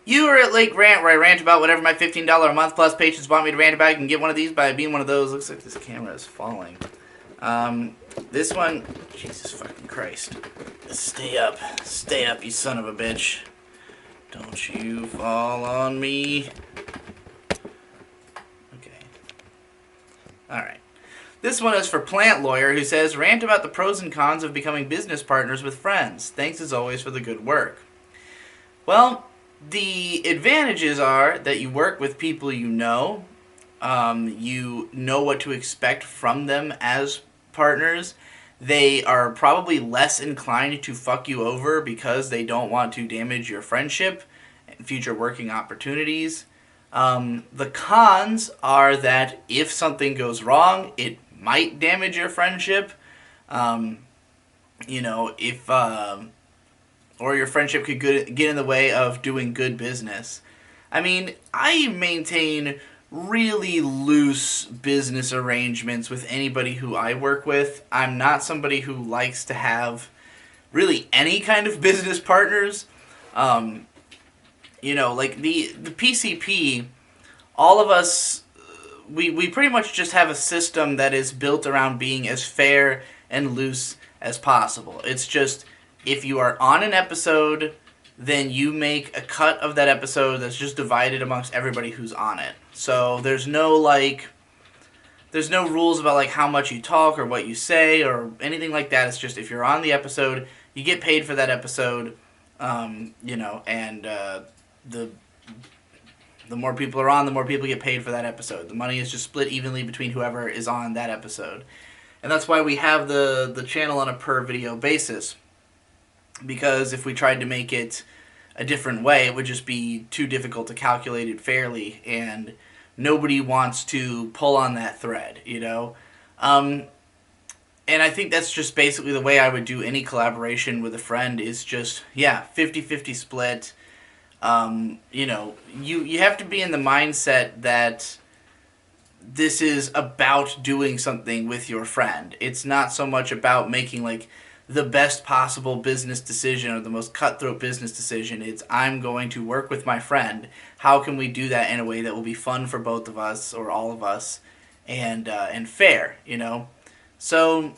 You are at Lake Rant, where I rant about whatever my $15 a month plus patrons want me to rant about. You can get one of these by being one of those. Looks like this camera is falling. This one, Jesus fucking Christ. Stay up, you son of a bitch. Don't you fall on me. Okay. Alright. This one is for Plant Lawyer, who says, rant about the pros and cons of becoming business partners with friends. Thanks as always for the good work. Well, the advantages are that you work with people you know what to expect from them as partners. They are probably less inclined to fuck you over because they don't want to damage your friendship and future working opportunities. The cons are that if something goes wrong, it might damage your friendship. If or your friendship could get in the way of doing good business. I mean, I maintain really loose business arrangements with anybody who I work with. I'm not somebody who likes to have really any kind of business partners. Like the PCP, all of us, we pretty much just have a system that is built around being as fair and loose as possible. It's just, if you are on an episode, then you make a cut of that episode that's just divided amongst everybody who's on it. So there's no rules about like how much you talk or what you say or anything like that. It's just if you're on the episode, you get paid for that episode. The more people are on, the more people get paid for that episode. The money is just split evenly between whoever is on that episode. And that's why we have the channel on a per video basis. Because if we tried to make it a different way, it would just be too difficult to calculate it fairly, and nobody wants to pull on that thread, you know? And I think that's just basically the way I would do any collaboration with a friend is just, 50-50 split. You have to be in the mindset that this is about doing something with your friend. It's not so much about making, like, the best possible business decision or the most cutthroat business decision. It's, I'm going to work with my friend. How can we do that in a way that will be fun for both of us or all of us and fair, you know? So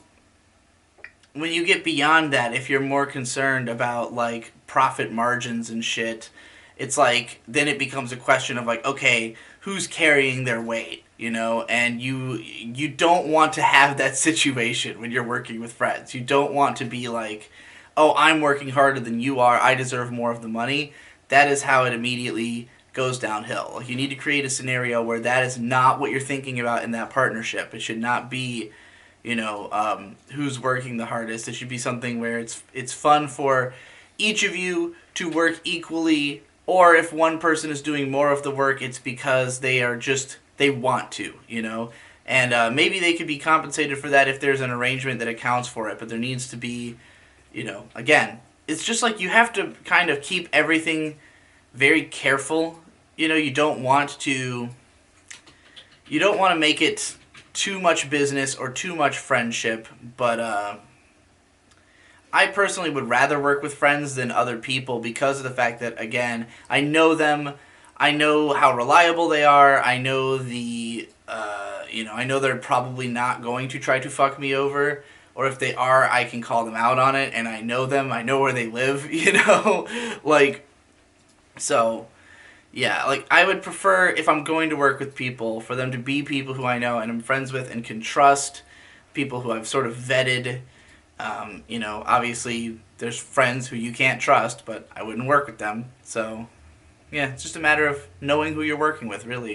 when you get beyond that, if you're more concerned about like profit margins and shit, it's like then it becomes a question of like, okay, who's carrying their weight? You know, and you don't want to have that situation when you're working with friends. You don't want to be like, oh, I'm working harder than you are, I deserve more of the money. That is how it immediately goes downhill. Like, you need to create a scenario where that is not what you're thinking about in that partnership. It should not be, who's working the hardest. It should be something where it's fun for each of you to work equally, or if one person is doing more of the work, it's because they want to, you know? And maybe they could be compensated for that if there's an arrangement that accounts for it, but there needs to be, again, it's just like you have to kind of keep everything very careful. You don't want to make it too much business or too much friendship, but I personally would rather work with friends than other people because of the fact that, again, I know them. I know how reliable they are. I know I know they're probably not going to try to fuck me over. Or if they are, I can call them out on it, and I know them. I know where they live, So, yeah, I would prefer, if I'm going to work with people, for them to be people who I know and I'm friends with and can trust, people who I've sort of vetted. Obviously, there's friends who you can't trust, but I wouldn't work with them. So, yeah, it's just a matter of knowing who you're working with, really.